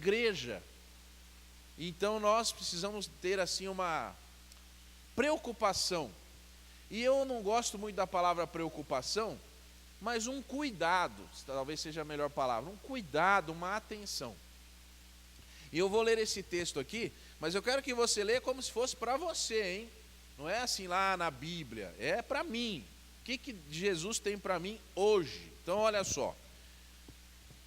igreja. Então nós precisamos ter assim uma preocupação. E eu não gosto muito da palavra preocupação, mas um cuidado, talvez seja a melhor palavra, um cuidado, uma atenção. E eu vou ler esse texto aqui, mas eu quero que você leia como se fosse para você, hein? Não é assim lá na Bíblia, é para mim. O que Jesus tem para mim hoje? Então olha só.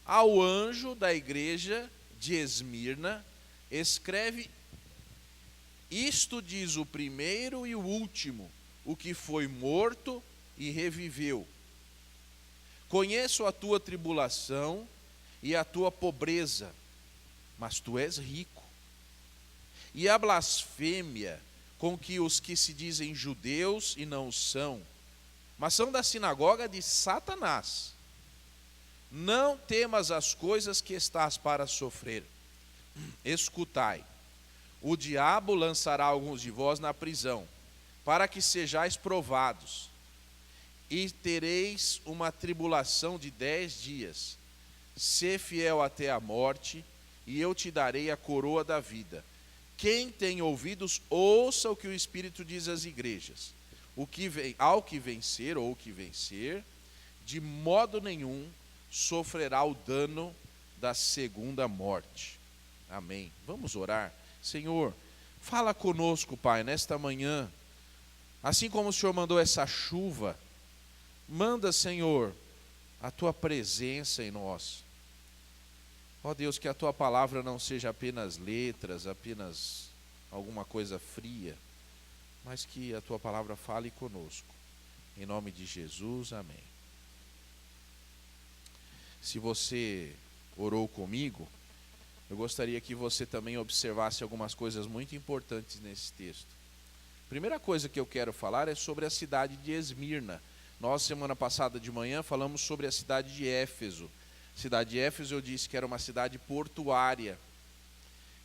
Ao anjo da igreja de Esmirna, escreve: isto diz o primeiro e o último, o que foi morto e reviveu. Conheço a tua tribulação e a tua pobreza, mas tu és rico. E a blasfêmia com que os que se dizem judeus e não são, mas são da sinagoga de Satanás. Não temas as coisas que estás para sofrer. Escutai, o diabo lançará alguns de vós na prisão, para que sejais provados, e tereis uma tribulação de 10 dias. Sê fiel até a morte, e eu te darei a coroa da vida. Quem tem ouvidos, ouça o que o Espírito diz às igrejas. Ao que vencer, ou o que vencer, de modo nenhum sofrerá o dano da segunda morte. Amém. Vamos orar. Senhor, fala conosco, Pai, nesta manhã. Assim como o Senhor mandou essa chuva, manda, Senhor, a tua presença em nós. Ó Deus, que a tua palavra não seja apenas letras, apenas alguma coisa fria, mas que a tua palavra fale conosco. Em nome de Jesus, amém. Se você orou comigo, eu gostaria que você também observasse algumas coisas muito importantes nesse texto. Primeira coisa que eu quero falar é sobre a cidade de Esmirna. Nós, semana passada de manhã, falamos sobre a cidade de Éfeso. A cidade de Éfeso, eu disse que era uma cidade portuária.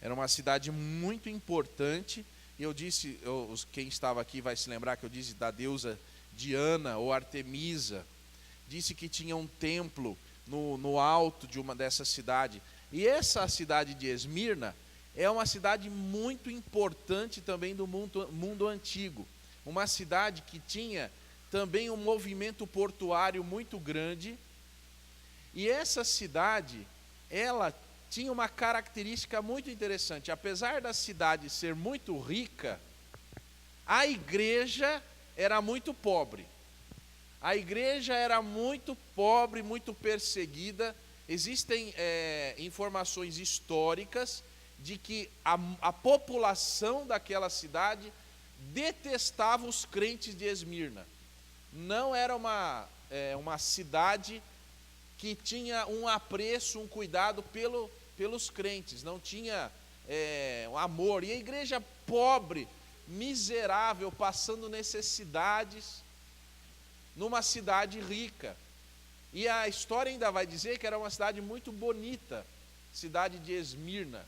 Era uma cidade muito importante. E eu disse, quem estava aqui vai se lembrar que eu disse da deusa Diana ou Artemisa. Disse que tinha um templo no alto de uma dessa cidade. E essa cidade de Esmirna é uma cidade muito importante também do mundo antigo. Uma cidade que tinha também um movimento portuário muito grande. E essa cidade, ela tinha uma característica muito interessante. Apesar da cidade ser muito rica, a igreja era muito pobre. A igreja era muito pobre, muito perseguida. Existem informações históricas de que a população daquela cidade detestava os crentes de Esmirna. Não era uma cidade que tinha um apreço, um cuidado pelos crentes, não tinha um amor. E a igreja pobre, miserável, passando necessidades, numa cidade rica. E a história ainda vai dizer que era uma cidade muito bonita, cidade de Esmirna.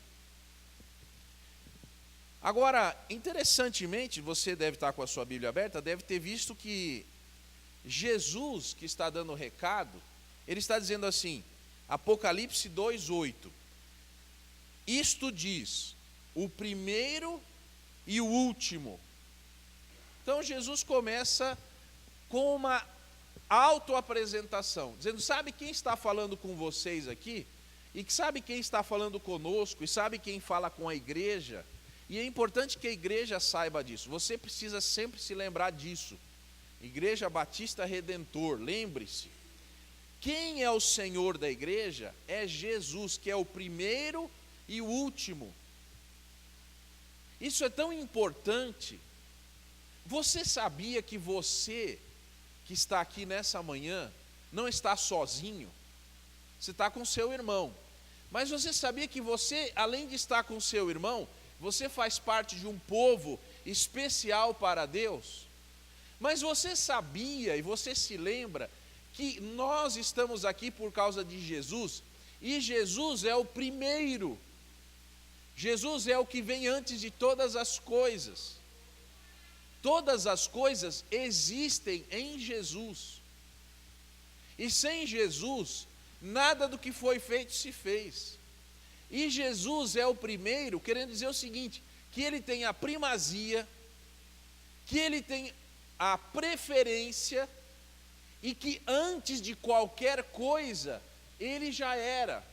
Agora, interessantemente, você deve estar com a sua Bíblia aberta, deve ter visto que Jesus, que está dando o recado, ele está dizendo assim, Apocalipse 2:8, isto diz, o primeiro e o último. Então Jesus começa com uma autoapresentação, dizendo, sabe quem está falando com vocês aqui? E sabe quem está falando conosco? E sabe quem fala com a igreja? E é importante que a igreja saiba disso. Você precisa sempre se lembrar disso. Igreja Batista Redentor, lembre-se. Quem é o Senhor da igreja? É Jesus, que é o primeiro e o último. Isso é tão importante. Você sabia que você, que está aqui nessa manhã, não está sozinho? Você está com seu irmão. Mas você sabia que você, além de estar com seu irmão, você faz parte de um povo especial para Deus? Mas você sabia e você se lembra que nós estamos aqui por causa de Jesus? E Jesus é o primeiro. Jesus é o que vem antes de todas as coisas. Todas as coisas existem em Jesus. E sem Jesus, nada do que foi feito se fez. E Jesus é o primeiro, querendo dizer o seguinte, que ele tem a primazia, que ele tem a preferência, e que antes de qualquer coisa, ele já era,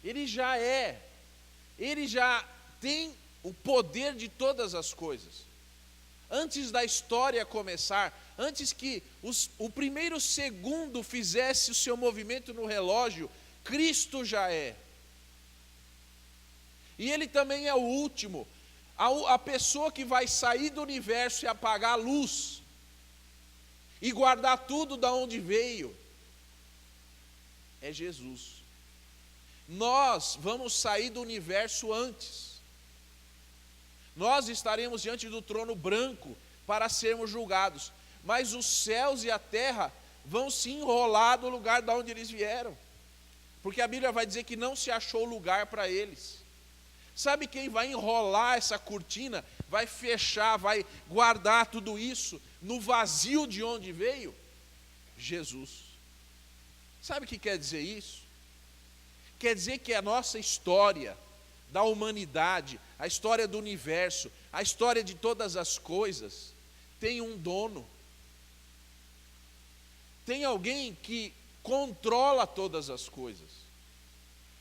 ele já é, ele já tem o poder de todas as coisas. Antes da história começar, antes que o primeiro segundo fizesse o seu movimento no relógio, Cristo já é. E ele também é o último, a pessoa que vai sair do universo e apagar a luz, e guardar tudo da onde veio, é Jesus. Nós vamos sair do universo antes. Nós estaremos diante do trono branco para sermos julgados, mas os céus e a terra vão se enrolar do lugar de onde eles vieram, porque a Bíblia vai dizer que não se achou lugar para eles. Sabe quem vai enrolar essa cortina, vai fechar, vai guardar tudo isso no vazio de onde veio? Jesus. Sabe o que quer dizer isso? Quer dizer que a nossa história da humanidade, a história do universo, a história de todas as coisas, tem um dono. Tem alguém que controla todas as coisas.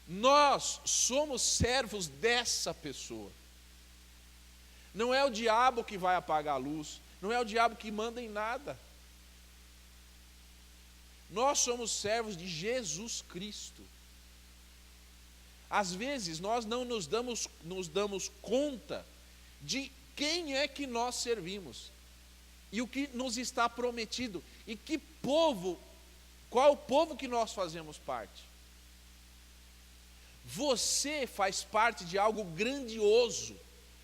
Nós somos servos dessa pessoa. Não é o diabo que vai apagar a luz, não é o diabo que manda em nada. Nós somos servos de Jesus Cristo. Às vezes nós não nos damos conta de quem é que nós servimos e o que nos está prometido e que povo, qual povo que nós fazemos parte. Você faz parte de algo grandioso.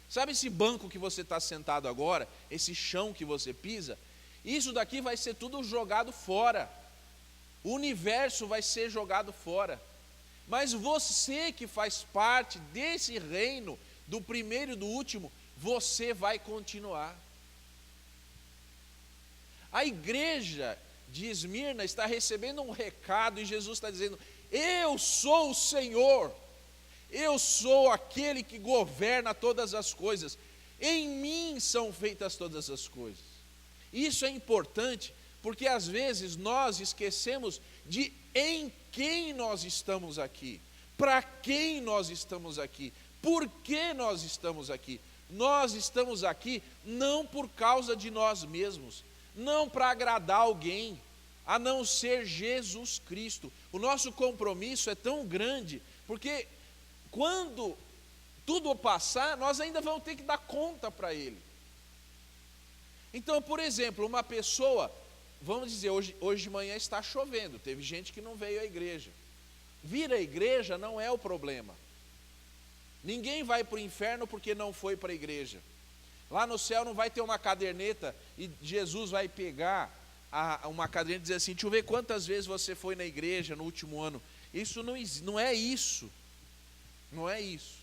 Sabe esse banco que você está sentado agora, esse chão que você pisa? Isso daqui vai ser tudo jogado fora. O universo vai ser jogado fora. Mas você que faz parte desse reino, do primeiro e do último, você vai continuar. A igreja de Esmirna está recebendo um recado e Jesus está dizendo: eu sou o Senhor, eu sou aquele que governa todas as coisas, em mim são feitas todas as coisas. Isso é importante, porque às vezes nós esquecemos de em quem nós estamos aqui, para quem nós estamos aqui, por que nós estamos aqui. Nós estamos aqui não por causa de nós mesmos, não para agradar alguém, a não ser Jesus Cristo. O nosso compromisso é tão grande, porque quando tudo passar, nós ainda vamos ter que dar conta para Ele. Então, por exemplo, uma pessoa, vamos dizer, hoje de manhã está chovendo, teve gente que não veio à igreja. Vir à igreja não é o problema. Ninguém vai para o inferno porque não foi para a igreja. Lá no céu não vai ter uma caderneta e Jesus vai pegar uma caderneta e dizer assim: deixa eu ver quantas vezes você foi na igreja no último ano. Isso não é isso. Não é isso.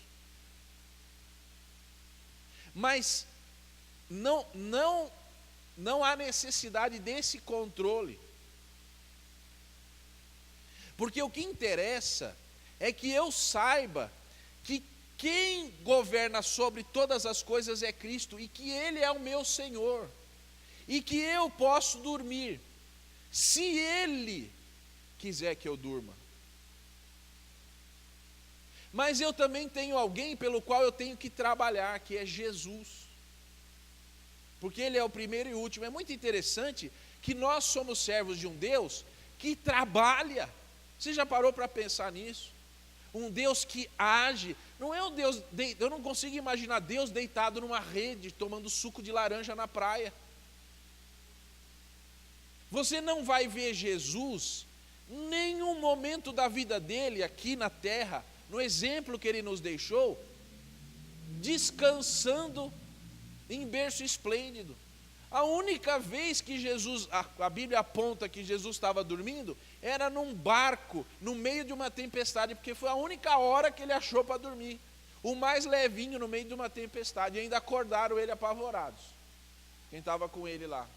Mas não há necessidade desse controle. Porque o que interessa é que eu saiba que quem governa sobre todas as coisas é Cristo e que Ele é o meu Senhor. E que eu posso dormir, se Ele quiser que eu durma. Mas eu também tenho alguém pelo qual eu tenho que trabalhar, que é Jesus. Porque Ele é o primeiro e o último. É muito interessante que nós somos servos de um Deus que trabalha. Você já parou para pensar nisso? Um Deus que age. Não é um Deus, eu não consigo imaginar Deus deitado numa rede, tomando suco de laranja na praia. Você não vai ver Jesus, em nenhum momento da vida dele aqui na terra, no exemplo que ele nos deixou, descansando em berço esplêndido. A única vez que Jesus, a Bíblia aponta que Jesus estava dormindo, era num barco, no meio de uma tempestade, porque foi a única hora que ele achou para dormir. O mais levinho no meio de uma tempestade, e ainda acordaram ele apavorados, quem estava com ele lá.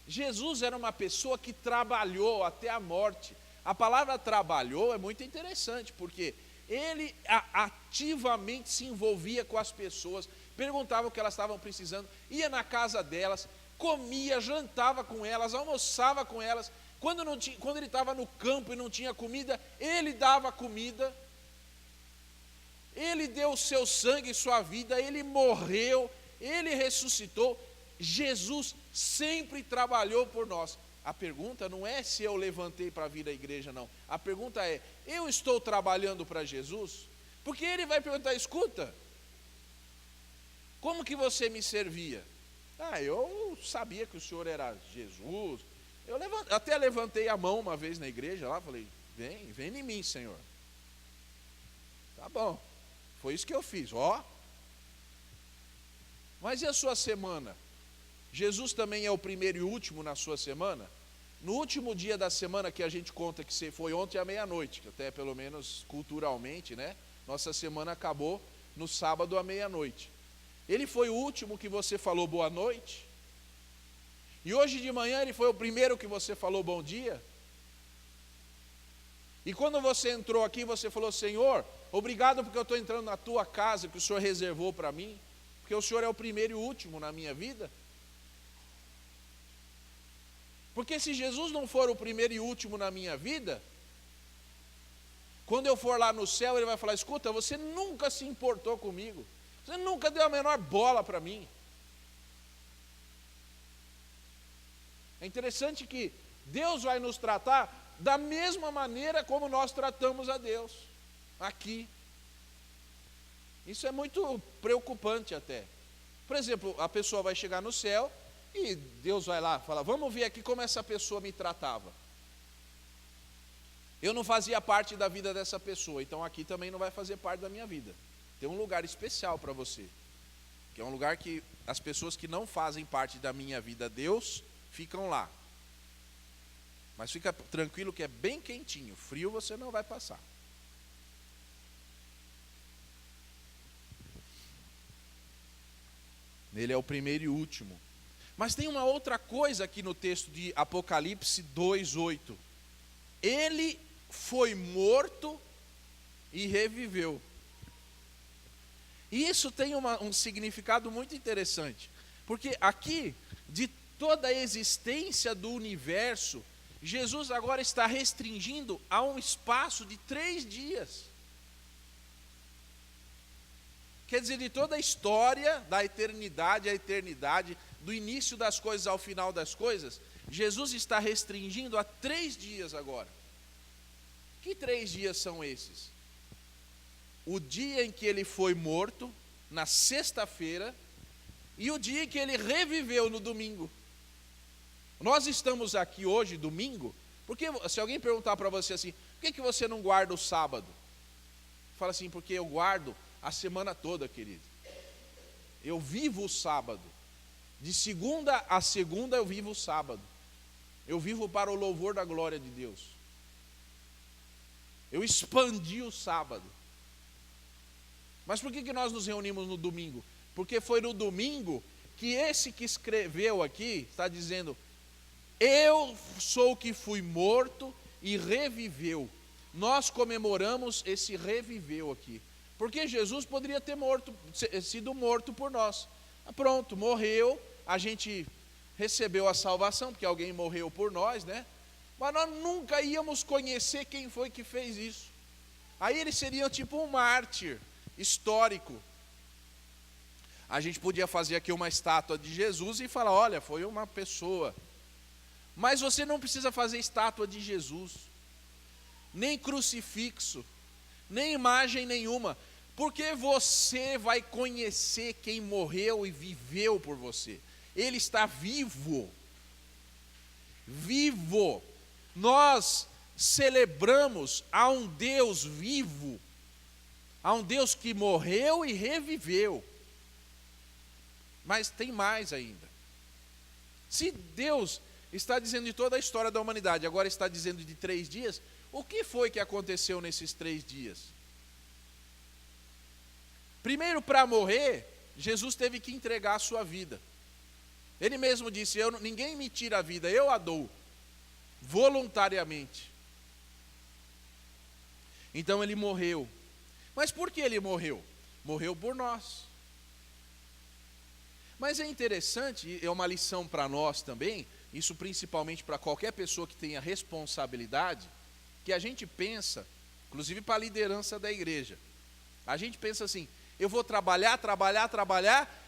Jesus era uma pessoa que trabalhou até a morte. A palavra trabalhou é muito interessante, porque ele ativamente se envolvia com as pessoas, perguntava o que elas estavam precisando, ia na casa delas, comia, jantava com elas, almoçava com elas. Quando ele estava no campo e não tinha comida, ele dava comida. Ele deu o seu sangue e sua vida, ele morreu, ele ressuscitou. Jesus sempre trabalhou por nós. A pergunta não é se eu levantei para vir à igreja, não. A pergunta é, eu estou trabalhando para Jesus? Porque ele vai perguntar, escuta, como que você me servia? Eu sabia que o senhor era Jesus. Eu até levantei a mão uma vez na igreja lá, falei, vem em mim, Senhor. Tá bom, foi isso que eu fiz, Mas e a sua semana? Jesus também é o primeiro e último na sua semana? No último dia da semana que a gente conta que foi ontem à meia-noite, que até pelo menos culturalmente, né? Nossa semana acabou no sábado à meia-noite. Ele foi o último que você falou boa noite? E hoje de manhã ele foi o primeiro que você falou bom dia? E quando você entrou aqui, você falou, Senhor, obrigado porque eu estou entrando na tua casa que o Senhor reservou para mim, porque o Senhor é o primeiro e último na minha vida? Porque se Jesus não for o primeiro e último na minha vida, quando eu for lá no céu, ele vai falar, escuta, você nunca se importou comigo, você nunca deu a menor bola para mim. É interessante que Deus vai nos tratar da mesma maneira como nós tratamos a Deus, aqui. Isso é muito preocupante até. Por exemplo, a pessoa vai chegar no céu e Deus vai lá e fala, vamos ver aqui como essa pessoa me tratava. Eu não fazia parte da vida dessa pessoa, então aqui também não vai fazer parte da minha vida. Tem um lugar especial para você, que é um lugar que as pessoas que não fazem parte da minha vida, Deus, ficam lá. Mas fica tranquilo que é bem quentinho, frio você não vai passar. Ele é o primeiro e último. Mas tem uma outra coisa aqui no texto de Apocalipse 2:8. Ele foi morto e reviveu. E isso tem um significado muito interessante. Porque aqui, de toda a existência do universo, Jesus agora está restringindo a um espaço de 3 dias. Quer dizer, de toda a história da eternidade à eternidade, do início das coisas ao final das coisas, Jesus está restringindo a 3 dias agora. Que 3 dias são esses? O dia em que ele foi morto, na sexta-feira, e o dia em que ele reviveu no domingo. Nós estamos aqui hoje, domingo, porque se alguém perguntar para você assim, por que você não guarda o sábado? Fala assim, porque eu guardo a semana toda, querido. Eu vivo o sábado. De segunda a segunda eu vivo o sábado. Eu vivo para o louvor da glória de Deus. Eu expandi o sábado. Mas por que nós nos reunimos no domingo? Porque foi no domingo que esse que escreveu aqui está dizendo, eu sou o que fui morto e reviveu. Nós comemoramos esse reviveu aqui. Porque Jesus poderia ter sido morto por nós. Pronto, morreu, a gente recebeu a salvação, porque alguém morreu por nós, né? Mas nós nunca íamos conhecer quem foi que fez isso. Aí ele seria tipo um mártir histórico. A gente podia fazer aqui uma estátua de Jesus e falar, olha, foi uma pessoa. Mas você não precisa fazer estátua de Jesus, nem crucifixo, nem imagem nenhuma, porque você vai conhecer quem morreu e viveu por você. Ele está vivo. Vivo. Nós celebramos a um Deus vivo, a um Deus que morreu e reviveu. Mas tem mais ainda. Se Deus está dizendo de toda a história da humanidade, agora está dizendo de 3 dias, o que foi que aconteceu nesses 3 dias? Primeiro, para morrer, Jesus teve que entregar a sua vida. Ele mesmo disse, ninguém me tira a vida, eu a dou, voluntariamente. Então ele morreu. Mas por que ele morreu? Morreu por nós. Mas é interessante, e é uma lição para nós também, isso principalmente para qualquer pessoa que tenha responsabilidade, que a gente pensa, inclusive para a liderança da igreja, a gente pensa assim, eu vou trabalhar,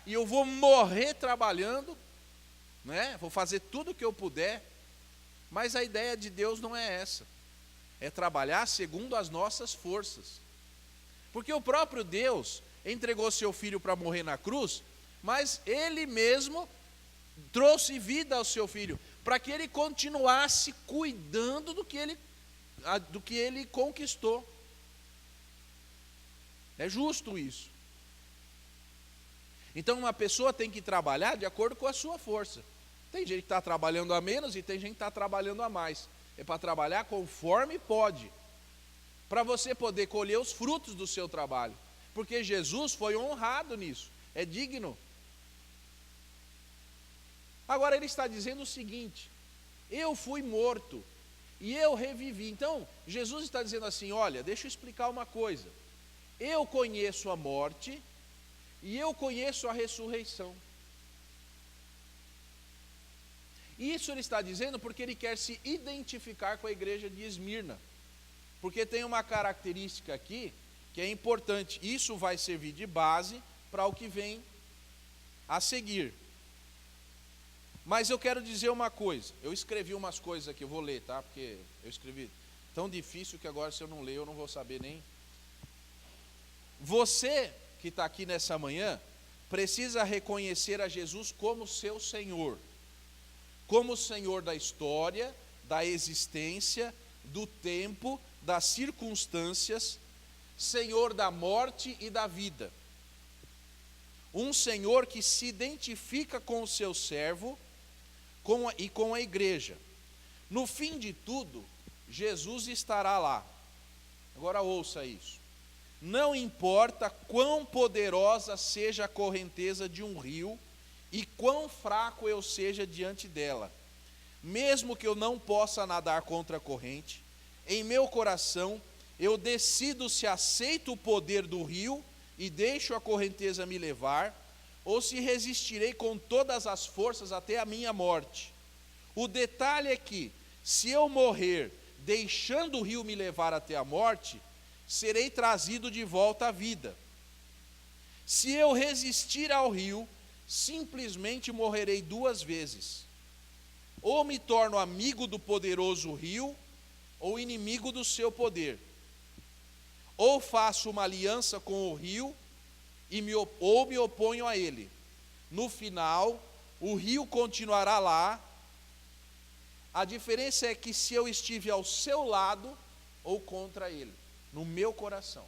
e eu vou morrer trabalhando, né? Vou fazer tudo o que eu puder, mas a ideia de Deus não é essa, é trabalhar segundo as nossas forças, porque o próprio Deus entregou seu Filho para morrer na cruz, mas Ele mesmo trouxe vida ao seu Filho, para que Ele continuasse cuidando do que Ele conquistou. É justo isso. Então uma pessoa tem que trabalhar de acordo com a sua força. Tem gente que está trabalhando a menos e tem gente que está trabalhando a mais. É para trabalhar conforme pode, para você poder colher os frutos do seu trabalho. Porque Jesus foi honrado nisso, é digno. Agora ele está dizendo o seguinte, eu fui morto e eu revivi. Então Jesus está dizendo assim, olha, deixa eu explicar uma coisa. Eu conheço a morte e eu conheço a ressurreição. Isso ele está dizendo porque ele quer se identificar com a igreja de Esmirna. Porque tem uma característica aqui que é importante. Isso vai servir de base para o que vem a seguir. Mas eu quero dizer uma coisa. Eu escrevi umas coisas aqui, eu vou ler, tá? Porque eu escrevi tão difícil que agora se eu não ler eu não vou saber nem. Você que está aqui nessa manhã precisa reconhecer a Jesus como seu Senhor. Como o Senhor da história, da existência, do tempo, das circunstâncias, Senhor da morte e da vida. Um Senhor que se identifica com o seu servo e com a igreja. No fim de tudo, Jesus estará lá. Agora ouça isso. Não importa quão poderosa seja a correnteza de um rio, e quão fraco eu seja diante dela, mesmo que eu não possa nadar contra a corrente, em meu coração eu decido se aceito o poder do rio e deixo a correnteza me levar, ou se resistirei com todas as forças até a minha morte. O detalhe é que, se eu morrer deixando o rio me levar até a morte, serei trazido de volta à vida. Se eu resistir ao rio, simplesmente morrerei duas vezes. Ou me torno amigo do poderoso rio, ou inimigo do seu poder. Ou faço uma aliança com o rio, ou me oponho a ele. No final, o rio continuará lá. A diferença é que se eu estiver ao seu lado, ou contra ele, no meu coração.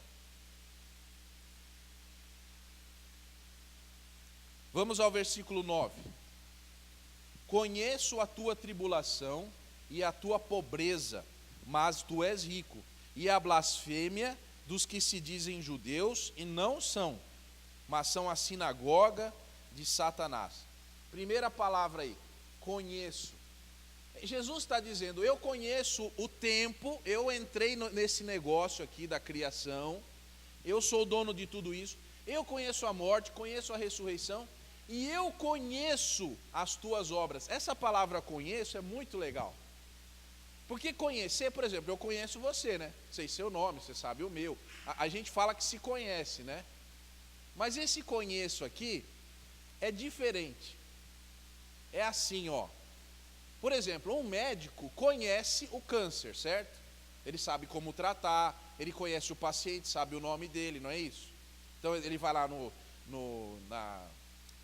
Vamos ao versículo 9. Conheço a tua tribulação e a tua pobreza, mas tu és rico, e a blasfêmia dos que se dizem judeus e não são, mas são a sinagoga de Satanás. Primeira palavra aí, conheço. Jesus está dizendo, eu conheço o tempo, eu entrei nesse negócio aqui da criação, eu sou o dono de tudo isso, eu conheço a morte, conheço a ressurreição, e eu conheço as tuas obras. Essa palavra conheço é muito legal. Porque conhecer, por exemplo, eu conheço você, né? Sei seu nome, você sabe o meu. A gente fala que se conhece, né? Mas esse conheço aqui é diferente. É assim, ó. Por exemplo, um médico conhece o câncer, certo? Ele sabe como tratar, ele conhece o paciente, sabe o nome dele, não é isso? Então ele vai lá no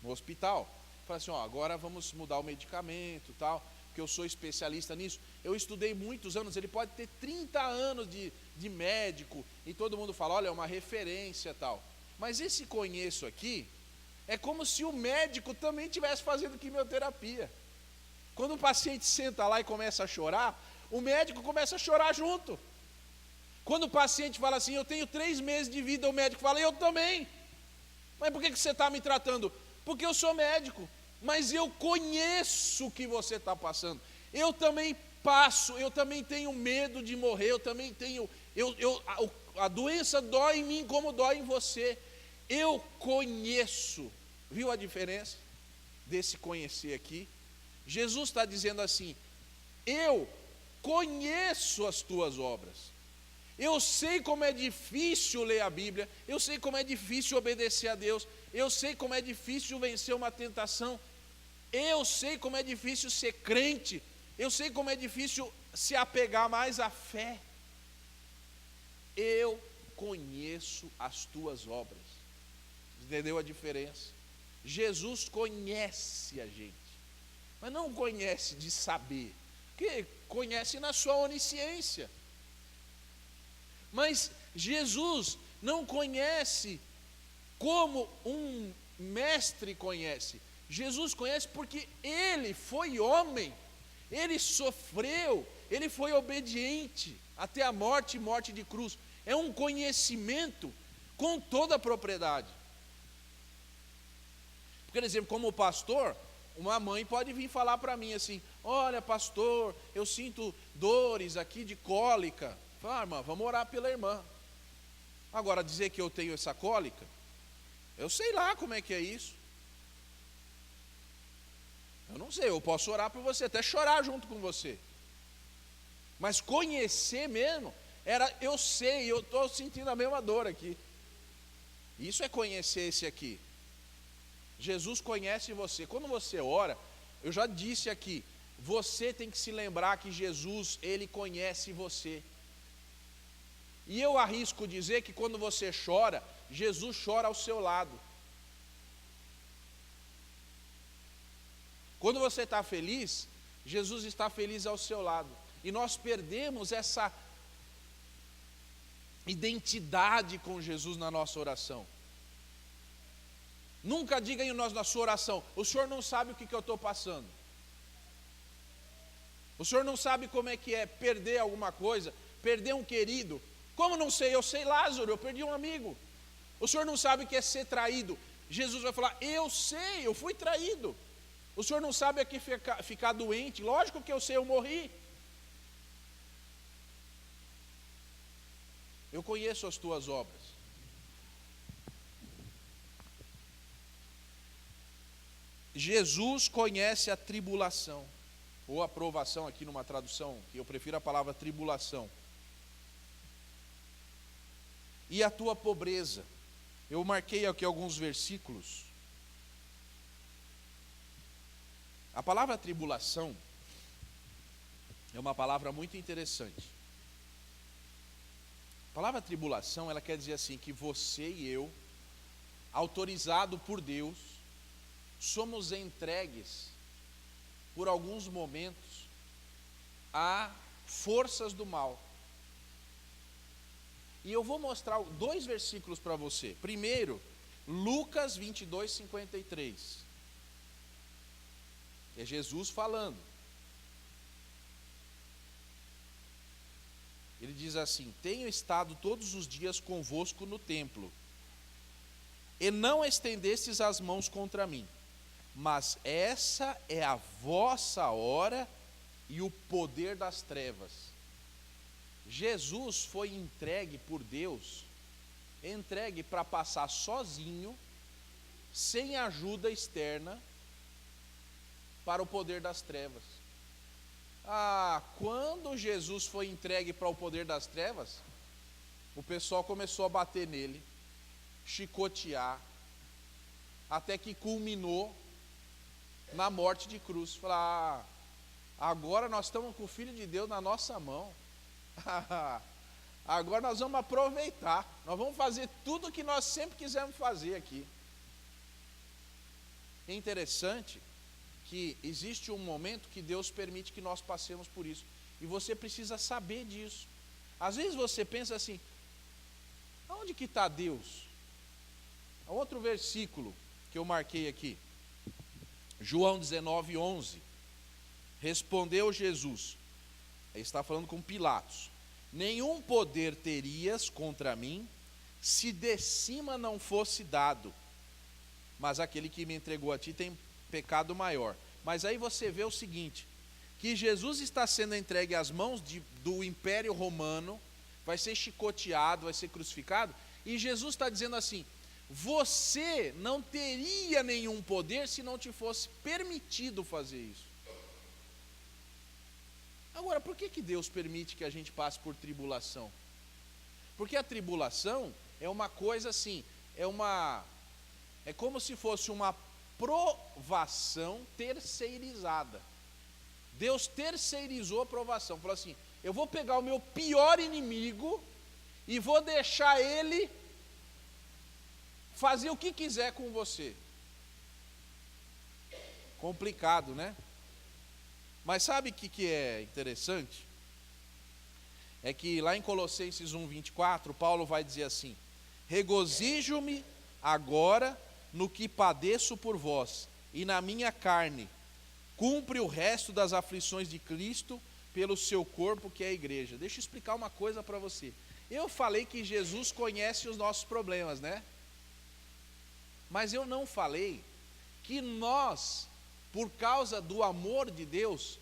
hospital, fala assim, ó, agora vamos mudar o medicamento e tal, porque eu sou especialista nisso. Eu estudei muitos anos, ele pode ter 30 anos de médico, e todo mundo fala, olha, é uma referência e tal. Mas esse conheço aqui, é como se o médico também estivesse fazendo quimioterapia. Quando o paciente senta lá e começa a chorar, o médico começa a chorar junto. Quando o paciente fala assim, eu tenho 3 meses de vida, o médico fala, eu também. Mas por que você está me tratando? Porque eu sou médico, mas eu conheço o que você está passando. Eu também passo, eu também tenho medo de morrer, eu também tenho... a doença dói em mim como dói em você. Eu conheço. Viu a diferença desse conhecer aqui? Jesus está dizendo assim: eu conheço as tuas obras. Eu sei como é difícil ler a Bíblia, eu sei como é difícil obedecer a Deus, eu sei como é difícil vencer uma tentação, eu sei como é difícil ser crente, eu sei como é difícil se apegar mais à fé. Eu conheço as tuas obras. Entendeu a diferença? Jesus conhece a gente, mas não conhece de saber, porque conhece na sua onisciência. Mas Jesus não conhece como um mestre conhece. Jesus conhece porque ele foi homem, ele sofreu, ele foi obediente até a morte e morte de cruz. É um conhecimento com toda a propriedade. Por exemplo, como pastor, uma mãe pode vir falar para mim assim: olha, pastor, eu sinto dores aqui de cólica. Fala, irmã, vamos orar pela irmã. Agora, dizer que eu tenho essa cólica, eu sei lá como é que é isso. Eu não sei, eu posso orar por você, até chorar junto com você. Mas conhecer mesmo, eu sei, eu estou sentindo a mesma dor aqui. Isso é conhecer esse aqui. Jesus conhece você. Quando você ora, eu já disse aqui, você tem que se lembrar que Jesus, ele conhece você. E eu arrisco dizer que quando você chora, Jesus chora ao seu lado. Quando você está feliz, Jesus está feliz ao seu lado. E nós perdemos essa identidade com Jesus na nossa oração. Nunca diga na sua oração: o senhor não sabe o que eu estou passando. O senhor não sabe como é que é perder alguma coisa, perder um querido. Como não sei? Eu sei, Lázaro, eu perdi um amigo. O senhor não sabe o que é ser traído. Jesus vai falar: eu sei, eu fui traído. O senhor não sabe o que é ficar doente. Lógico que eu sei, eu morri. Eu conheço as tuas obras. Jesus conhece a tribulação, ou a provação, aqui numa tradução, que eu prefiro a palavra tribulação. E a tua pobreza. Eu marquei aqui alguns versículos. A palavra tribulação é uma palavra muito interessante. A palavra tribulação, ela quer dizer assim, que você e eu, autorizados por Deus, somos entregues por alguns momentos a forças do mal. E eu vou mostrar 2 versículos para você. Primeiro, Lucas 22, 53. É Jesus falando. Ele diz assim: tenho estado todos os dias convosco no templo, e não estendestes as mãos contra mim, mas essa é a vossa hora e o poder das trevas. Jesus foi entregue por Deus, entregue para passar sozinho, sem ajuda externa, para o poder das trevas. Quando Jesus foi entregue para o poder das trevas, o pessoal começou a bater nele, chicotear, até que culminou na morte de cruz. Falar: agora nós estamos com o Filho de Deus na nossa mão. Agora nós vamos aproveitar, nós vamos fazer tudo o que nós sempre quisemos fazer aqui. É interessante que existe um momento que Deus permite que nós passemos por isso, e você precisa saber disso. Às vezes você pensa assim: aonde que está Deus? Outro versículo que eu marquei aqui, João 19, 11. Respondeu Jesus, ele está falando com Pilatos: nenhum poder terias contra mim, se de cima não fosse dado, mas aquele que me entregou a ti tem pecado maior. Mas aí você vê o seguinte, que Jesus está sendo entregue às mãos do Império Romano, vai ser chicoteado, vai ser crucificado. E Jesus está dizendo assim: você não teria nenhum poder se não te fosse permitido fazer isso. Agora, por que Deus permite que a gente passe por tribulação? Porque a tribulação é uma coisa assim, é como se fosse uma provação terceirizada. Deus terceirizou a provação, falou assim: eu vou pegar o meu pior inimigo e vou deixar ele fazer o que quiser com você. Complicado, né? Mas sabe o que é interessante? É que lá em Colossenses 1:24, Paulo vai dizer assim: regozijo-me agora no que padeço por vós, e na minha carne cumpre o resto das aflições de Cristo pelo seu corpo, que é a igreja. Deixa eu explicar uma coisa para você. Eu falei que Jesus conhece os nossos problemas, né? Mas eu não falei que nós, por causa do amor de Deus,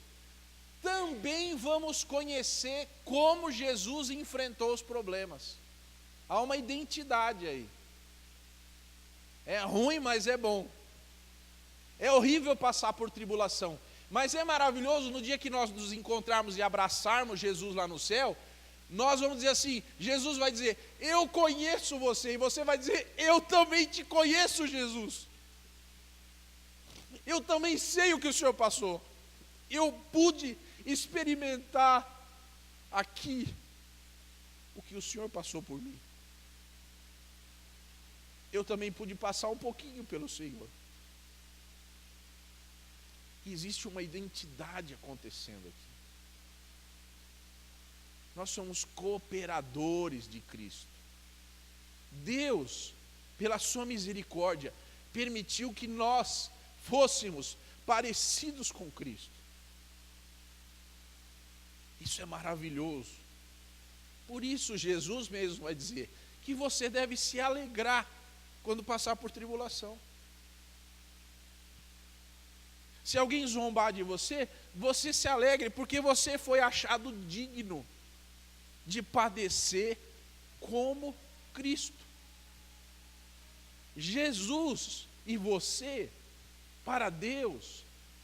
também vamos conhecer como Jesus enfrentou os problemas. Há uma identidade aí. É ruim, mas é bom. É horrível passar por tribulação, mas é maravilhoso no dia que nós nos encontrarmos e abraçarmos Jesus lá no céu. Nós vamos dizer assim, Jesus vai dizer: eu conheço você, e você vai dizer: eu também te conheço, Jesus. Eu também sei o que o Senhor passou. Eu pude experimentar aqui o que o Senhor passou por mim. Eu também pude passar um pouquinho pelo Senhor. Existe uma identidade acontecendo aqui. Nós somos cooperadores de Cristo. Deus, pela sua misericórdia, permitiu que nós fôssemos parecidos com Cristo. Isso é maravilhoso. Por isso Jesus mesmo vai dizer que você deve se alegrar quando passar por tribulação. Se alguém zombar de você, você se alegre, porque você foi achado digno de padecer como Cristo. Jesus e você, para Deus,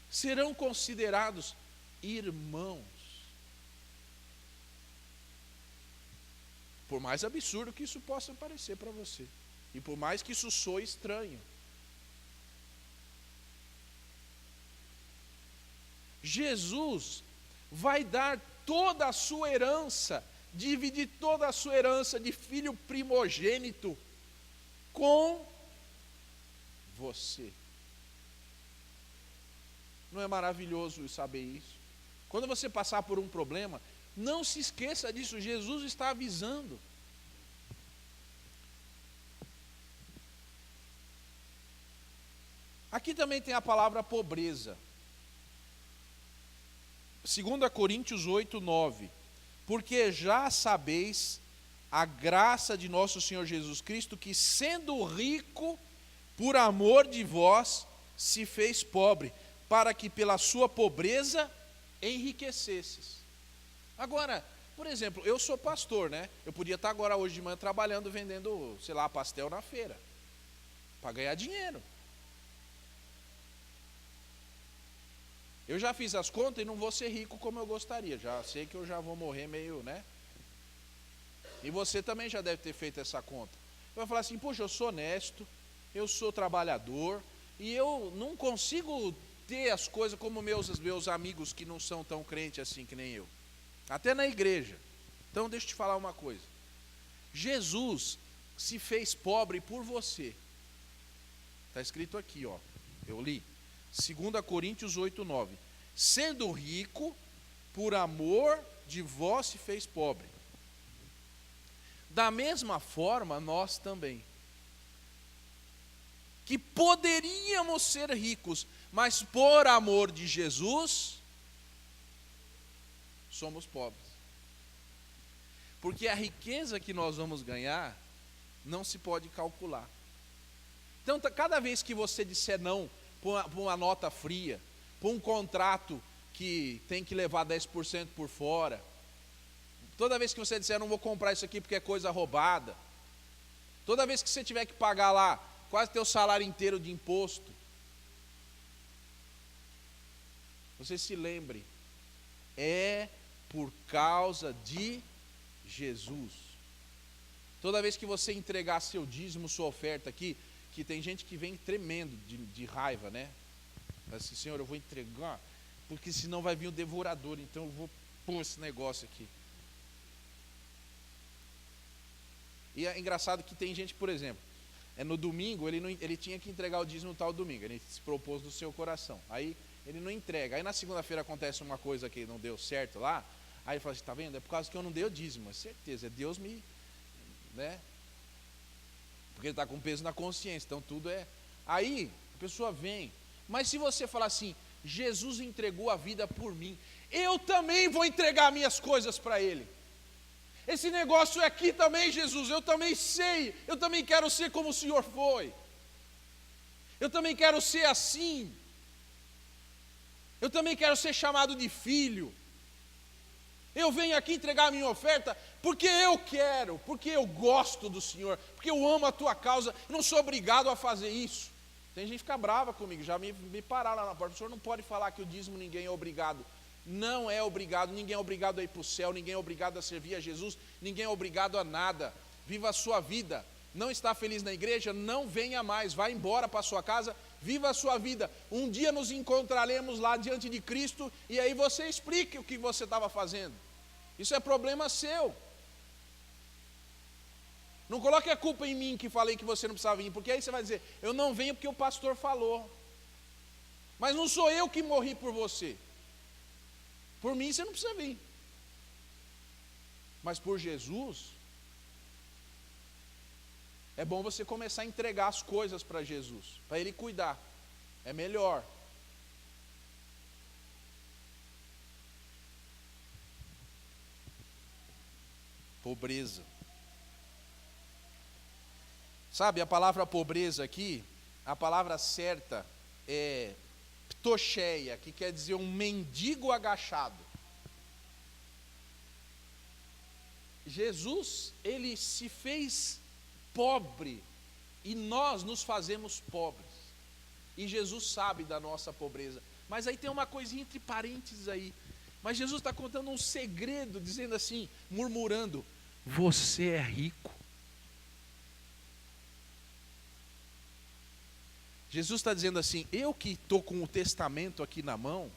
serão considerados irmãos. Por mais absurdo que isso possa parecer para você, e por mais que isso soe estranho, Jesus vai dar toda a sua herança, dividir toda a sua herança de filho primogênito com você. Não é maravilhoso saber isso? Quando você passar por um problema, não se esqueça disso, Jesus está avisando. Aqui também tem a palavra pobreza. 2 Coríntios 8:9. Porque já sabeis a graça de nosso Senhor Jesus Cristo, que sendo rico, por amor de vós, se fez pobre, para que pela sua pobreza enriquecesses. Agora, por exemplo, eu sou pastor, né? Eu podia estar agora hoje de manhã trabalhando, vendendo, sei lá, pastel na feira, para ganhar dinheiro. Eu já fiz as contas e não vou ser rico como eu gostaria. Já sei que eu já vou morrer meio, né? E você também já deve ter feito essa conta. Vai falar assim: poxa, eu sou honesto, eu sou trabalhador, e eu não consigo ter as coisas como meus amigos que não são tão crentes assim que nem eu. Até na igreja. Então deixa eu te falar uma coisa. Jesus se fez pobre por você. Está escrito aqui, ó. Eu li. 2 Coríntios 8:9. Sendo rico, por amor de vós se fez pobre. Da mesma forma, nós também, que poderíamos ser ricos, mas por amor de Jesus, somos pobres. Porque a riqueza que nós vamos ganhar não se pode calcular. Então, cada vez que você disser não por uma nota fria, por um contrato que tem que levar 10% por fora, Toda vez que você disser, eu não vou comprar isso aqui porque é coisa roubada. Toda vez que você tiver que pagar lá quase teu salário inteiro de imposto, você se lembre, é por causa de Jesus. Toda vez que você entregar seu dízimo, sua oferta aqui, que tem gente que vem tremendo de raiva, né? Assim, Senhor, eu vou entregar, porque senão vai vir o devorador, então eu vou pôr esse negócio aqui. E é engraçado que tem gente, por exemplo, no domingo ele tinha que entregar o dízimo tal domingo, ele se propôs no seu coração, aí ele não entrega, aí na segunda-feira acontece uma coisa que não deu certo lá, aí ele fala assim, tá vendo, é por causa que eu não dei o dízimo, é certeza, é Deus me, né, porque ele está com peso na consciência, então tudo é, aí a pessoa vem, mas se você falar assim, Jesus entregou a vida por mim, eu também vou entregar minhas coisas para ele, esse negócio é aqui também, Jesus, eu também sei, eu também quero ser como o Senhor foi, eu também quero ser assim, eu também quero ser chamado de filho, eu venho aqui entregar a minha oferta porque eu quero, porque eu gosto do Senhor, porque eu amo a tua causa, eu não sou obrigado a fazer isso. Tem gente que fica brava comigo, já me pararam lá na porta, o senhor não pode falar que o dízimo ninguém é obrigado. Não é obrigado, ninguém é obrigado a ir para o céu, ninguém é obrigado a servir a Jesus, ninguém é obrigado a nada. Viva a sua vida, não está feliz na igreja, não venha mais, vá embora para a sua casa, viva a sua vida. Um dia nos encontraremos lá diante de Cristo e aí você explique o que você estava fazendo. Isso é problema seu. Não coloque a culpa em mim que falei que você não precisava vir, porque aí você vai dizer, eu não venho porque o pastor falou. Mas não sou eu que morri por você. Por mim você não precisa vir. Mas por Jesus, é bom você começar a entregar as coisas para Jesus, para Ele cuidar. É melhor. Pobreza. Sabe, a palavra pobreza aqui, a palavra certa é ptocheia, que quer dizer um mendigo agachado. Jesus, ele se fez pobre e nós nos fazemos pobres. E Jesus sabe da nossa pobreza. Mas aí tem uma coisinha entre parênteses aí. Mas Jesus está contando um segredo, dizendo assim, murmurando, você é rico. Jesus está dizendo assim, eu que estou com o testamento aqui na mão,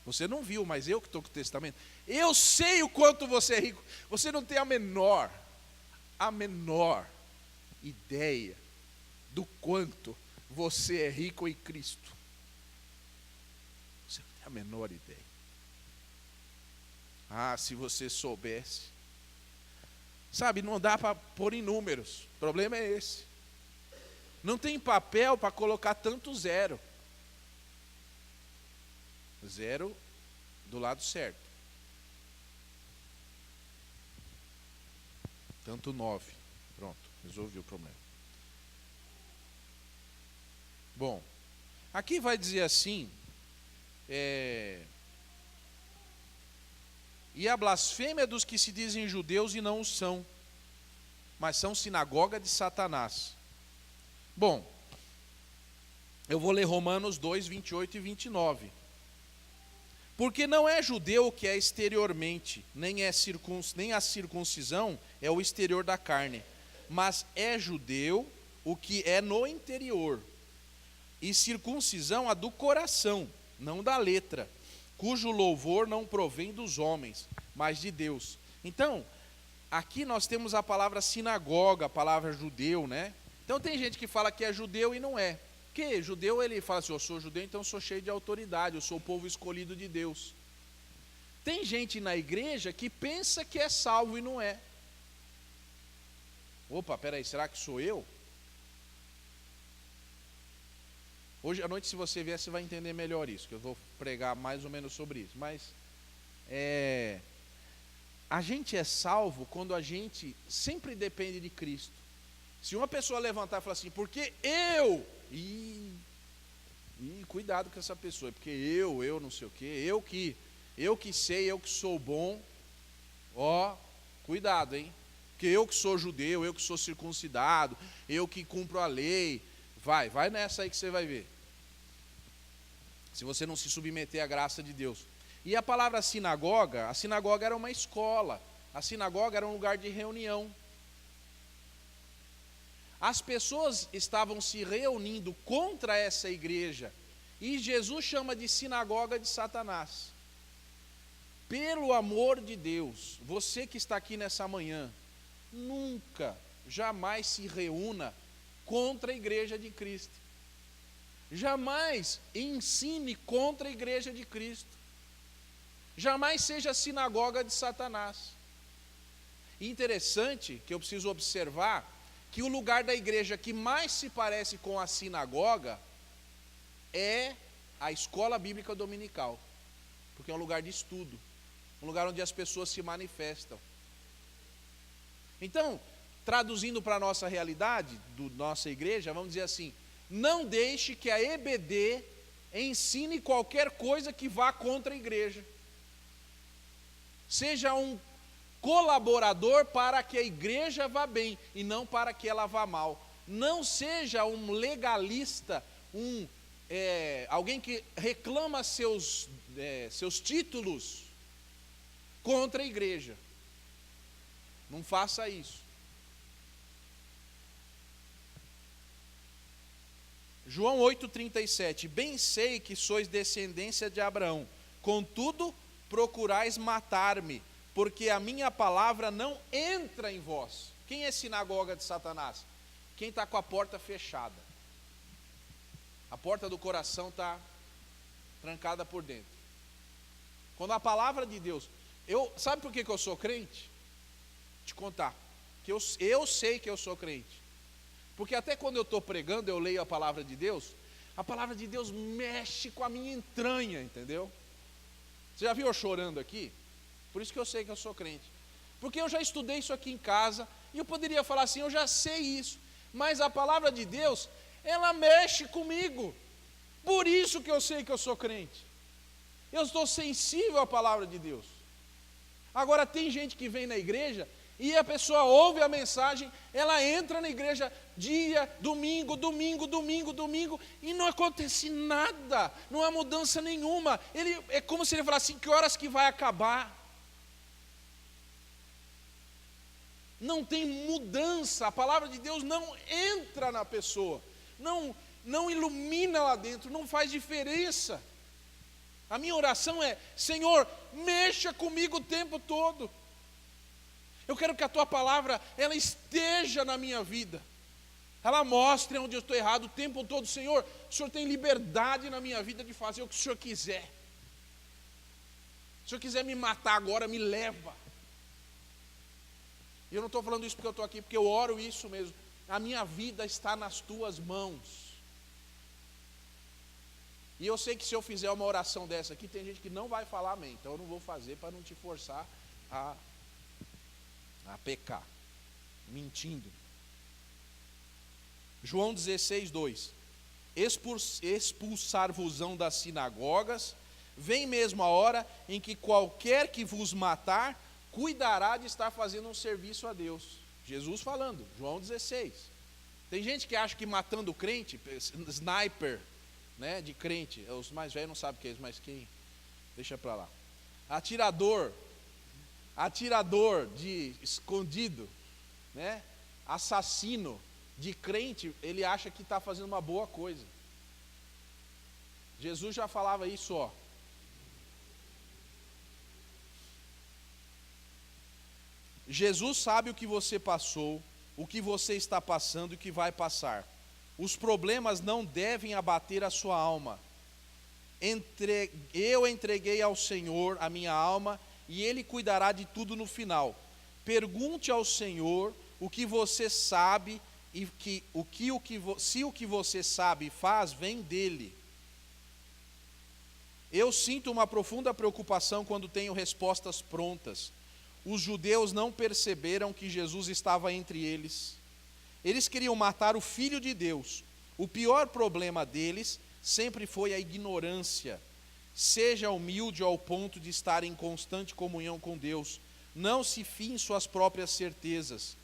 você não viu, mas eu que estou com o testamento, eu sei o quanto você é rico, você não tem a menor ideia do quanto você é rico em Cristo. Você não tem a menor ideia. Ah, se você soubesse. Sabe, não dá para pôr em números, o problema é esse. Não tem papel para colocar tanto zero. Zero do lado certo. Tanto 9. Pronto, resolvi o problema. Bom, aqui vai dizer assim, e a blasfêmia dos que se dizem judeus e não o são, mas são sinagoga de Satanás. Bom, eu vou ler Romanos 2, 28 e 29. Porque não é judeu o que é exteriormente, nem a circuncisão é o exterior da carne, mas é judeu o que é no interior, e circuncisão a do coração, não da letra, cujo louvor não provém dos homens, mas de Deus. Então, aqui nós temos a palavra sinagoga, a palavra judeu, né? Então tem gente que fala que é judeu e não é. Porque judeu, ele fala assim, eu sou judeu, então eu sou cheio de autoridade, eu sou o povo escolhido de Deus. Tem gente na igreja que pensa que é salvo e não é. Opa, peraí, será que sou eu? Hoje à noite, se você vier, você vai entender melhor isso, que eu vou pregar mais ou menos sobre isso. Mas a gente é salvo quando a gente sempre depende de Cristo. Se uma pessoa levantar e falar assim, porque eu, cuidado com essa pessoa, porque eu não sei o quê, eu que sei, eu que sou bom, Ó, cuidado, hein? Porque eu que sou judeu, eu que sou circuncidado, eu que cumpro a lei. Vai nessa aí que você vai ver. Se você não se submeter à graça de Deus. E a palavra sinagoga, a sinagoga era uma escola. A sinagoga era um lugar de reunião. As pessoas estavam se reunindo contra essa igreja. E Jesus chama de sinagoga de Satanás. Pelo amor de Deus, você que está aqui nessa manhã, nunca, jamais se reúna contra a igreja de Cristo. Jamais ensine contra a igreja de Cristo. Jamais seja a sinagoga de Satanás. E interessante que eu preciso observar que o lugar da igreja que mais se parece com a sinagoga é a escola bíblica dominical, porque é um lugar de estudo, um lugar onde as pessoas se manifestam. Então, traduzindo para a nossa realidade, nossa igreja, vamos dizer assim, não deixe que a EBD ensine qualquer coisa que vá contra a igreja. Seja um colaborador para que a igreja vá bem e não para que ela vá mal. Não seja um legalista, alguém que reclama seus títulos contra a igreja. Não faça isso. João 8,37: Bem sei que sois descendência de Abraão, contudo procurais matar-me, porque a minha palavra não entra em vós. Quem é sinagoga de Satanás? Quem está com a porta fechada. A porta do coração está trancada por dentro. Quando a palavra de Deus... sabe por que eu sou crente? Te contar. Que eu sei que eu sou crente. Porque até quando eu estou pregando, eu leio a palavra de Deus mexe com a minha entranha, entendeu? Você já viu eu chorando aqui? Por isso que eu sei que eu sou crente. Porque eu já estudei isso aqui em casa, e eu poderia falar assim, eu já sei isso, mas a palavra de Deus, ela mexe comigo. Por isso que eu sei que eu sou crente. Eu estou sensível à palavra de Deus. Agora tem gente que vem na igreja, e a pessoa ouve a mensagem, ela entra na igreja dia, domingo, e não acontece nada, não há mudança nenhuma. É como se ele falasse assim, que horas que vai acabar? Não tem mudança, a palavra de Deus não entra na pessoa, não ilumina lá dentro, não faz diferença. A minha oração é, Senhor, mexa comigo o tempo todo. Eu quero que a tua palavra, ela esteja na minha vida. Ela mostre onde eu estou errado o tempo todo. Senhor, o Senhor tem liberdade na minha vida de fazer o que o Senhor quiser. Se o Senhor quiser me matar agora, me leva. E eu não estou falando isso porque eu estou aqui, porque eu oro isso mesmo. A minha vida está nas tuas mãos. E eu sei que se eu fizer uma oração dessa aqui, tem gente que não vai falar amém. Então eu não vou fazer para não te forçar a pecar, mentindo. João 16:2: Expulsar-vos-ão das sinagogas, vem mesmo a hora em que qualquer que vos matar, cuidará de estar fazendo um serviço a Deus. Jesus falando, João 16. Tem gente que acha que matando crente, sniper, né, de crente, os mais velhos não sabem o que é isso, mas quem, deixa para lá. Atirador de escondido, né? Assassino de crente, ele acha que está fazendo uma boa coisa. Jesus já falava isso, ó. Jesus sabe o que você passou, o que você está passando e o que vai passar. Os problemas não devem abater a sua alma. Eu entreguei ao Senhor a minha alma, e Ele cuidará de tudo no final. Pergunte ao Senhor o que você sabe, e se o que você sabe e faz vem dEle. Eu sinto uma profunda preocupação quando tenho respostas prontas. Os judeus não perceberam que Jesus estava entre eles. Eles queriam matar o Filho de Deus. O pior problema deles sempre foi a ignorância. Seja humilde ao ponto de estar em constante comunhão com Deus. Não se fie em suas próprias certezas.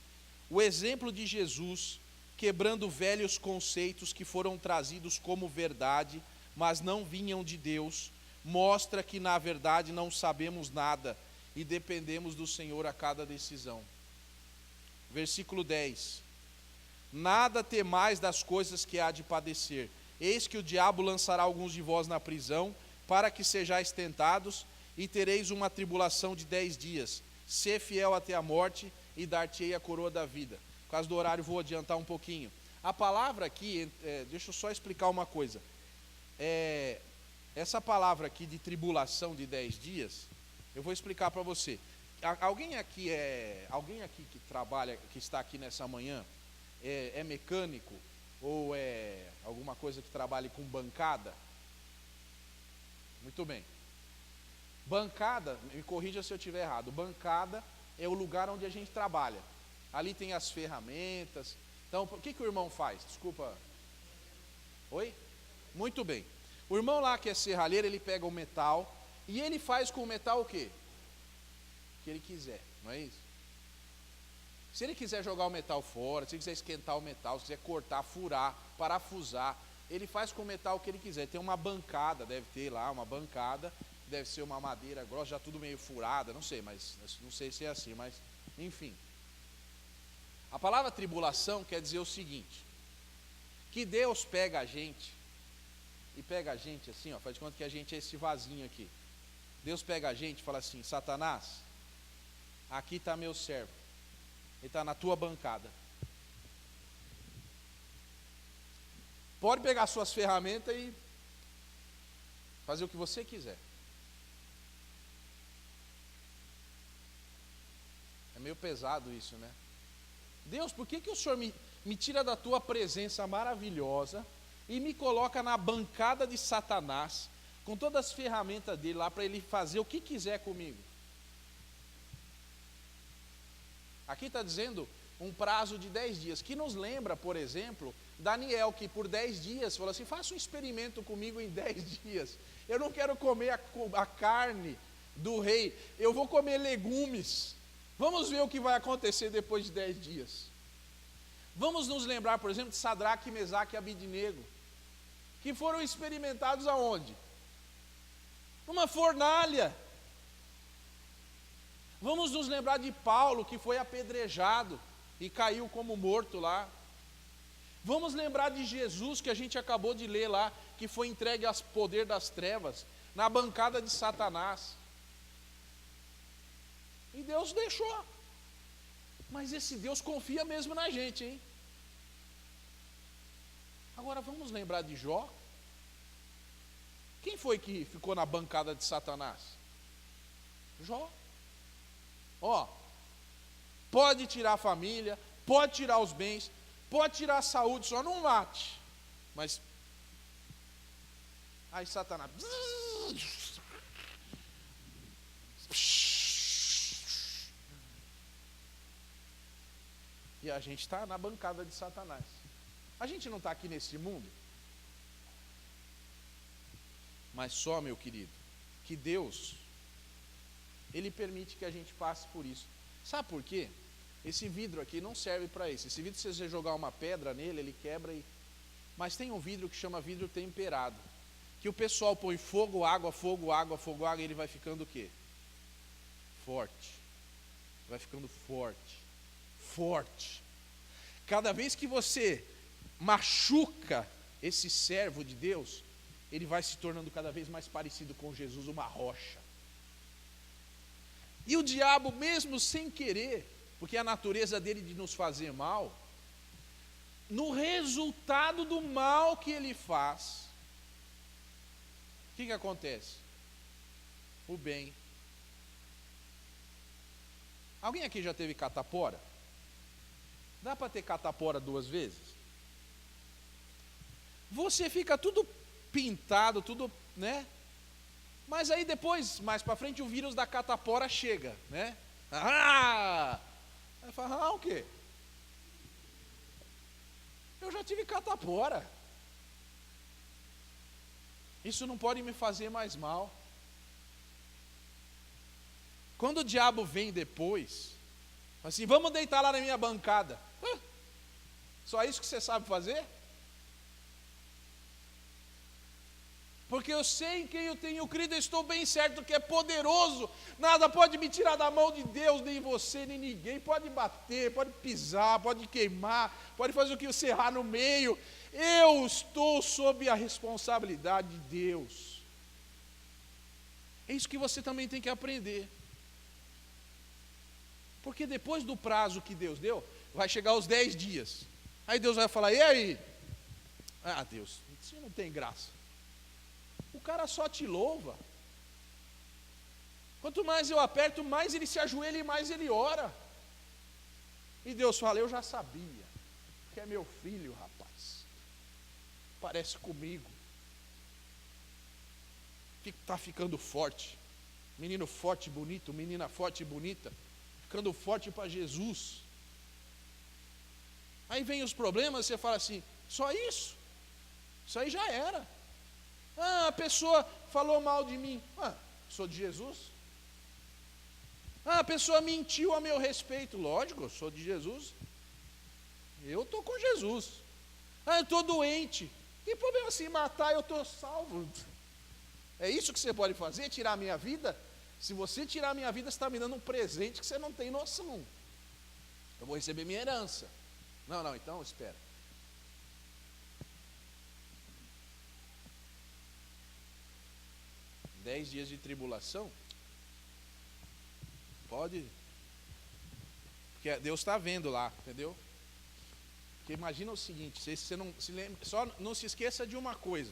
O exemplo de Jesus, quebrando velhos conceitos que foram trazidos como verdade, mas não vinham de Deus, mostra que na verdade não sabemos nada e dependemos do Senhor a cada decisão. Versículo 10. Nada temais das coisas que há de padecer. Eis que o diabo lançará alguns de vós na prisão, para que sejais tentados, e tereis uma tribulação de 10 dias. Sê fiel até a morte, e dar-te-ei a coroa da vida. Por causa do horário, vou adiantar um pouquinho. A palavra aqui, deixa eu só explicar uma coisa. Essa palavra aqui de tribulação de 10 dias, eu vou explicar para você. Alguém aqui que trabalha, que está aqui nessa manhã, é mecânico ou é alguma coisa que trabalhe com bancada? Muito bem. Bancada, me corrija se eu estiver errado, bancada é o lugar onde a gente trabalha. Ali tem as ferramentas. Então, o que o irmão faz? Desculpa. Oi? Muito bem. O irmão lá que é serralheiro, ele pega o metal e ele faz com o metal o quê? O que ele quiser, não é isso? Se ele quiser jogar o metal fora, se ele quiser esquentar o metal, se quiser cortar, furar, parafusar, ele faz com o metal o que ele quiser. Tem uma bancada, deve ter lá uma bancada, deve ser uma madeira grossa, já tudo meio furada, não sei, mas não sei se é assim, mas enfim. A palavra tribulação quer dizer o seguinte, que Deus pega a gente, e pega a gente assim, ó, faz de conta que a gente é esse vasinho aqui. Deus pega a gente e fala assim: Satanás, aqui está meu servo, ele está na tua bancada. Pode pegar suas ferramentas e fazer o que você quiser. É meio pesado isso, né? Deus, por que o Senhor me tira da tua presença maravilhosa e me coloca na bancada de Satanás, com todas as ferramentas dele lá, para ele fazer o que quiser comigo? Aqui está dizendo um prazo de 10 dias, que nos lembra, por exemplo, Daniel, que por 10 dias falou assim: faça um experimento comigo em 10 dias. Eu não quero comer a carne do rei, eu vou comer legumes. Vamos ver o que vai acontecer depois de 10 dias. Vamos nos lembrar, por exemplo, de Sadraque, Mesaque e Abidnego, que foram experimentados aonde? Numa fornalha. Vamos nos lembrar de Paulo, que foi apedrejado e caiu como morto lá. Vamos lembrar de Jesus, que a gente acabou de ler lá, que foi entregue ao poder das trevas, na bancada de Satanás. E Deus deixou. Mas esse Deus confia mesmo na gente, hein? Agora vamos lembrar de Jó. Quem foi que ficou na bancada de Satanás? Jó. Ó, pode tirar a família, pode tirar os bens, pode tirar a saúde, só não mate. Mas aí Satanás, e a gente está na bancada de Satanás. A gente não está aqui nesse mundo, mas só, meu querido, que Deus, Ele permite que a gente passe por isso. Sabe por quê? Esse vidro aqui não serve para isso. Esse vidro, se você jogar uma pedra nele, ele quebra. Mas tem um vidro que chama vidro temperado, que o pessoal põe fogo, água, fogo, água, fogo, água, e ele vai ficando o quê? Forte. Vai ficando forte. Forte. Cada vez que você machuca esse servo de Deus, ele vai se tornando cada vez mais parecido com Jesus, uma rocha. E o diabo, mesmo sem querer, porque a natureza dele de nos fazer mal, no resultado do mal que ele faz, o que acontece? O bem. Alguém aqui já teve catapora? Dá para ter catapora 2 vezes? Você fica tudo pintado, tudo, né? Mas aí depois, mais para frente, o vírus da catapora chega, né? Aí fala, o quê? Eu já tive catapora. Isso não pode me fazer mais mal. Quando o diabo vem depois, assim, vamos deitar lá na minha bancada. Só isso que você sabe fazer? Porque eu sei em quem eu tenho crido, eu estou bem certo que é poderoso. Nada pode me tirar da mão de Deus, nem você, nem ninguém. Pode bater, pode pisar, pode queimar, pode fazer o que você errar no meio. Eu estou sob a responsabilidade de Deus. É isso que você também tem que aprender. Porque depois do prazo que Deus deu, vai chegar os 10 dias. Aí Deus vai falar, e aí? Ah, Deus, isso não tem graça. O cara só te louva. Quanto mais eu aperto, mais ele se ajoelha e mais ele ora. E Deus fala, eu já sabia, que é meu filho, rapaz. Parece comigo. Está ficando forte. Menino forte e bonito, menina forte e bonita. Ficando forte para Jesus. Aí vem os problemas, você fala assim, só isso? Isso aí já era. Ah, a pessoa falou mal de mim. Ah, sou de Jesus. Ah, a pessoa mentiu a meu respeito. Lógico, eu sou de Jesus. Eu estou com Jesus. Ah, eu estou doente. Que problema se matar, eu estou salvo. É isso que você pode fazer? Tirar a minha vida? Se você tirar a minha vida, você está me dando um presente que você não tem noção. Eu vou receber minha herança. Não, então espera. Dez dias de tribulação? Pode. Porque Deus está vendo lá, entendeu? Porque imagina o seguinte, você não se lembra, só não se esqueça de uma coisa.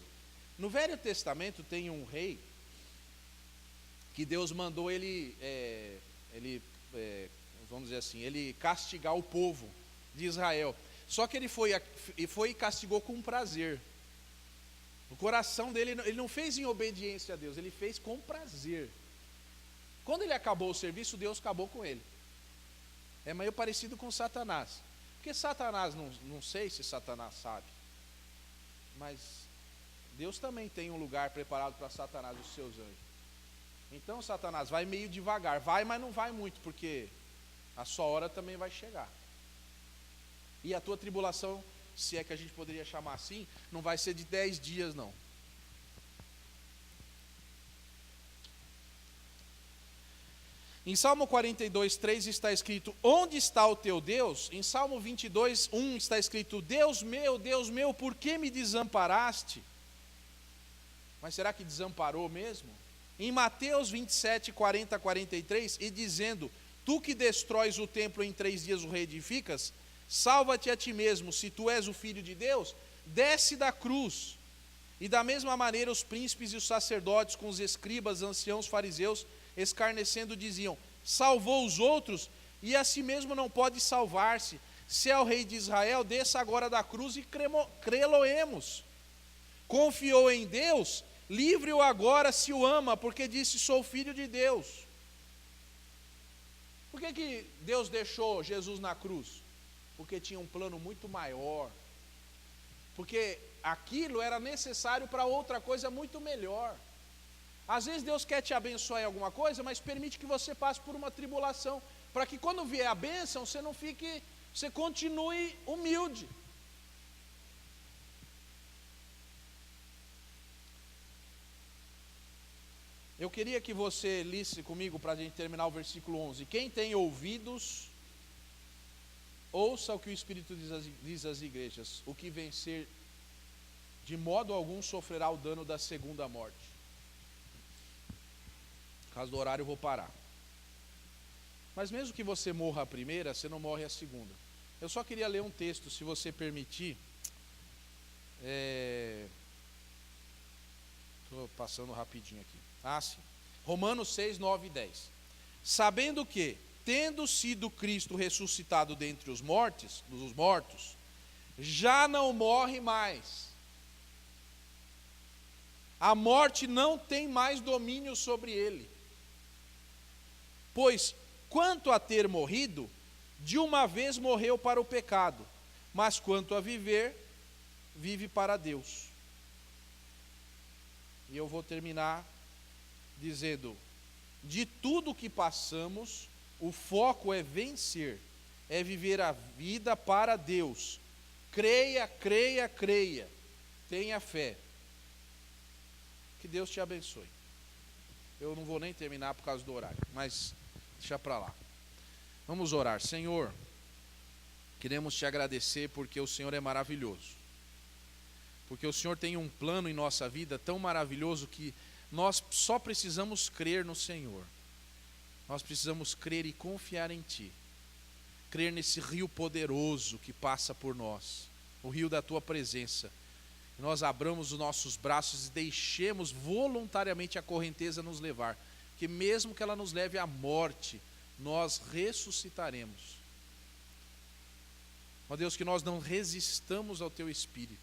No Velho Testamento tem um rei que Deus mandou vamos dizer assim, ele castigar o povo de Israel. Só que ele foi e castigou com prazer. O coração dele, ele não fez em obediência a Deus, ele fez com prazer. Quando ele acabou o serviço, Deus acabou com ele. É meio parecido com Satanás. Porque Satanás, não sei se Satanás sabe, mas Deus também tem um lugar preparado para Satanás e os seus anjos. Então Satanás vai meio devagar, vai, mas não vai muito, porque a sua hora também vai chegar. E a tua tribulação, se é que a gente poderia chamar assim, não vai ser de 10 dias não. Em Salmo 42, 3 está escrito, onde está o teu Deus? Em Salmo 22, 1 está escrito, Deus meu, por que me desamparaste? Mas será que desamparou mesmo? Em Mateus 27, 40 a 43, e dizendo, tu que destróis o templo em 3 dias o reedificas, salva-te a ti mesmo, se tu és o Filho de Deus, desce da cruz. E da mesma maneira os príncipes e os sacerdotes com os escribas, anciãos, fariseus, escarnecendo diziam, salvou os outros e a si mesmo não pode salvar-se. Se é o rei de Israel, desça agora da cruz e crê-lo-emos. Confiou em Deus, livre-o agora se o ama, porque disse, sou filho de Deus. Por que Deus deixou Jesus na cruz? Porque tinha um plano muito maior. Porque aquilo era necessário para outra coisa muito melhor. Às vezes Deus quer te abençoar em alguma coisa, mas permite que você passe por uma tribulação, para que quando vier a bênção, você continue humilde. Eu queria que você lisse comigo para a gente terminar o versículo 11. Quem tem ouvidos, ouça o que o Espírito diz às igrejas. O que vencer, de modo algum sofrerá o dano da segunda morte. Por causa do horário eu vou parar. Mas mesmo que você morra a primeira, você não morre a segunda. Eu só queria ler um texto, se você permitir. Estou passando rapidinho aqui. Sim. Romanos 6, 9 e 10. Sabendo que, tendo sido Cristo ressuscitado dentre os mortos, já não morre mais. A morte não tem mais domínio sobre ele. Pois, quanto a ter morrido, de uma vez morreu para o pecado, mas quanto a viver, vive para Deus. E eu vou terminar dizendo, de tudo que passamos, o foco é vencer, é viver a vida para Deus. Creia, creia, creia. Tenha fé. Que Deus te abençoe. Eu não vou nem terminar por causa do horário, mas deixa para lá. Vamos orar. Senhor, queremos te agradecer porque o Senhor é maravilhoso. Porque o Senhor tem um plano em nossa vida tão maravilhoso que nós só precisamos crer no Senhor. Nós precisamos crer e confiar em Ti. Crer nesse rio poderoso que passa por nós, o rio da Tua presença. E nós abramos os nossos braços e deixemos voluntariamente a correnteza nos levar. Que mesmo que ela nos leve à morte, nós ressuscitaremos. Ó Deus, que nós não resistamos ao Teu Espírito,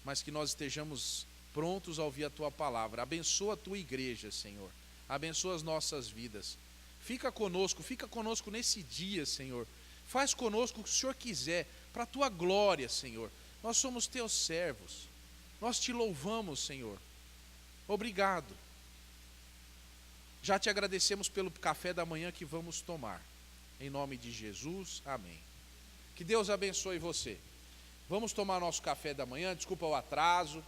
mas que nós estejamos prontos a ouvir a Tua palavra. Abençoa a Tua igreja, Senhor. Abençoa as nossas vidas. Fica conosco nesse dia, Senhor. Faz conosco o que o Senhor quiser, para a Tua glória, Senhor. Nós somos Teus servos. Nós Te louvamos, Senhor. Obrigado. Já Te agradecemos pelo café da manhã que vamos tomar. Em nome de Jesus, amém. Que Deus abençoe você. Vamos tomar nosso café da manhã, desculpa o atraso.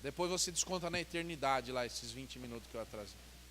Depois você desconta na eternidade lá esses 20 minutos que eu atrasei.